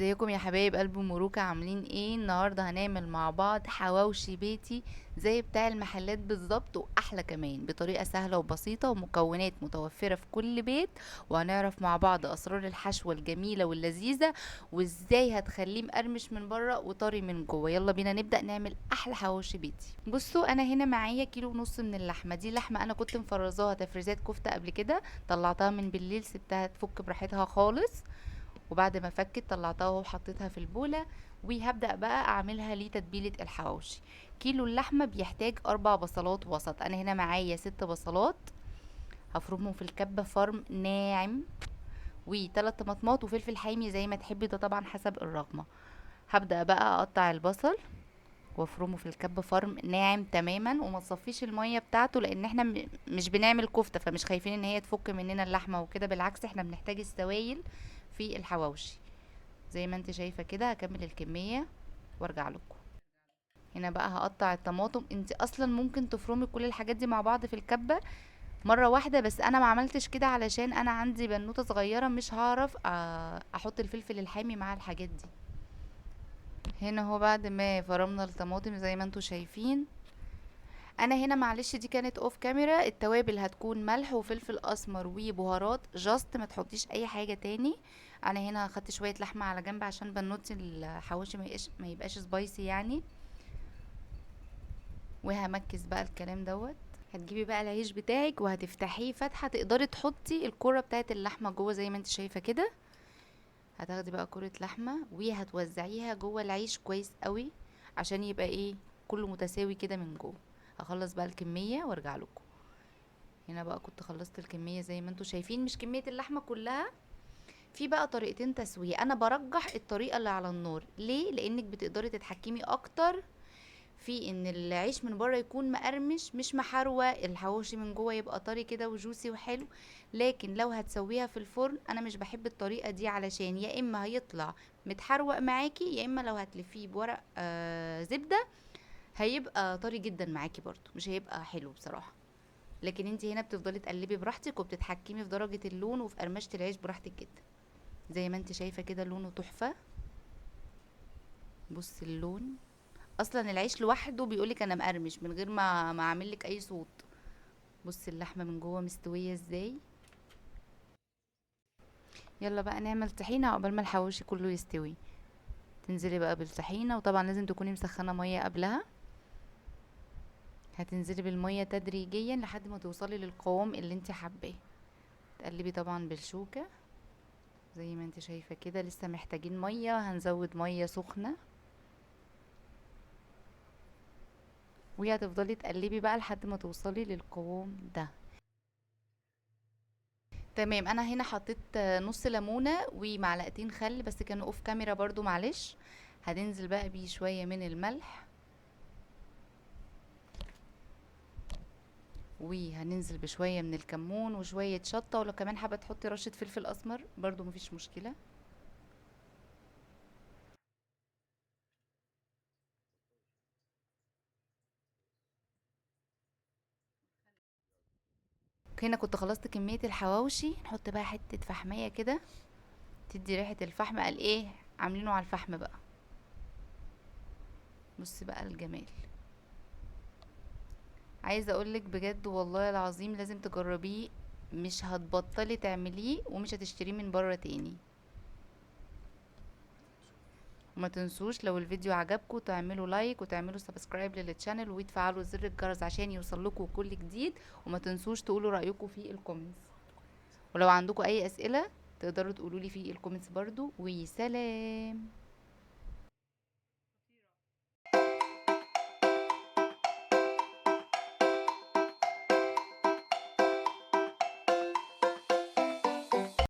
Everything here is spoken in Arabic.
ازيكم يا حبايب قلب مروكة؟ عاملين ايه؟ النهاردة هنعمل مع بعض حواوشي بيتي زي بتاع المحلات بالظبط، واحلى كمان بطريقة سهلة وبسيطة ومكونات متوفرة في كل بيت. وهنعرف مع بعض اسرار الحشوة الجميلة واللذيذة، وازاي هتخليه مقرمش من بره وطري من جوه. يلا بينا نبدأ نعمل احلى حواوشي بيتي. بصوا، انا هنا معايا كيلو ونص من اللحمة. دي لحمة انا كنت مفرزاها تفريزات كفتة قبل كده، طلعتها من بالليل سبتها تفك براحتها خالص، وبعد ما فكت طلعتها وحطيتها في البولة. وهبدأ بقى اعملها لتتبيلة الحواوشي. كيلو اللحمة بيحتاج 4 بصلات وسط، انا هنا معايا 6 بصلات هفرمهم في الكبة فرم ناعم، و3 طماطمات وفلفل حامي زي ما تحبي، ده طبعا حسب الرغبة. هبدأ بقى اقطع البصل وافرمه في الكبة فرم ناعم تماما، وما تصفيش المية بتاعته لان احنا مش بنعمل كفتة، فمش خايفين ان هي تفك مننا اللحمة وكده، بالعكس احنا بنحتاج السوائل في الحواوشي. زي ما انت شايفة كده هكمل الكمية وارجع لكم. هنا بقى هقطع الطماطم. انت اصلا ممكن تفرمي كل الحاجات دي مع بعض في الكبة مرة واحدة، بس انا ما عملتش كده علشان انا عندي بنوتة صغيرة مش هعرف احط الفلفل الحامي مع الحاجات دي. هنا هو بعد ما فرمنا الطماطم زي ما انتوا شايفين، انا هنا معلش دي كانت اوف كاميرا. التوابل هتكون ملح وفلفل اسمر وبهارات جاست، ما تحطيش اي حاجه تاني. انا هنا خدت شويه لحمه على جنب عشان بنوتي الحواوشي ما يبقاش سبايسي يعني. وهمكس بقى الكلام دوت. هتجيبي بقى العيش بتاعك وهتفتحيه فتحه تقدري تحطي الكوره بتاعت اللحمه جوه زي ما انت شايفه كده. هتاخدي بقى كوره لحمه وهتوزعيها جوه العيش كويس قوي عشان يبقى ايه، كله متساوي كده من جوه. هخلص بقى الكميه وارجع لكم. هنا بقى كنت خلصت الكمية زي ما انتوا شايفين، مش كمية اللحمة كلها. في بقى طريقتين تسوية، انا برجح الطريقة اللي على النار. ليه؟ لانك بتقدري تتحكمي اكتر في ان العيش من بره يكون مقرمش مش محروق، الحواوشي من جوه يبقى طري كده وجوسي وحلو. لكن لو هتسويها في الفرن انا مش بحب الطريقة دي، علشان يا اما هيطلع متحروق معاكي، يا اما لو هتلفيه بورق زبدة هيبقى طري جدا معاكي برضو، مش هيبقى حلو بصراحة. لكن انت هنا بتفضلي تقلبي براحتك وبتتحكمي في درجة اللون وفي قرمشة العيش براحتك جدا. زي ما انت شايفة كده لونه تحفة. بص اللون، اصلا العيش لوحده بيقولك انا مقرمش من غير ما اعملك اي صوت. بص اللحمة من جوه مستوية ازاي. يلا بقى نعمل طحينة عقبال ما الحواوشي كله يستوي. تنزلي بقى بالطحينة، وطبعا لازم تكوني مسخنة مية قبلها. هتنزلي بالمية تدريجيا لحد ما توصلي للقوام اللي انت حباه. تقلبي طبعا بالشوكة زي ما انت شايفة كده. لسه محتاجين مية، هنزود مية سخنة. وهتفضلي تقلبي بقى لحد ما توصلي للقوام ده. تمام، انا هنا حطيت نص ليمونة ومعلقتين خل، بس كانوا اوف كاميرا برضو معلش. هننزل بقى بيه شوية من الملح، وهننزل بشوية من الكمون وشوية شطة، ولو كمان حابة تحطي رشة فلفل اسمر برضو مفيش مشكلة. هنا كنت خلصت كمية الحواوشي. نحط بقى حتة فحمية كده تدي ريحة الفحم. قال ايه، عاملينه على الفحم بقى. بص بقى الجمال. عايزه اقولك بجد والله العظيم لازم تجربيه، مش هتبطلي تعمليه ومش هتشتريه من بره تاني. وما تنسوش لو الفيديو عجبكم تعملوا لايك وتعملوا سبسكرايب للتشانل وتفعلوا زر الجرس عشان يوصلكوا كل جديد. وما تنسوش تقولوا رأيكم في الكومنتس، ولو عندكم اي اسئلة تقدروا تقولوا لي في الكومنتس برضو. وسلام.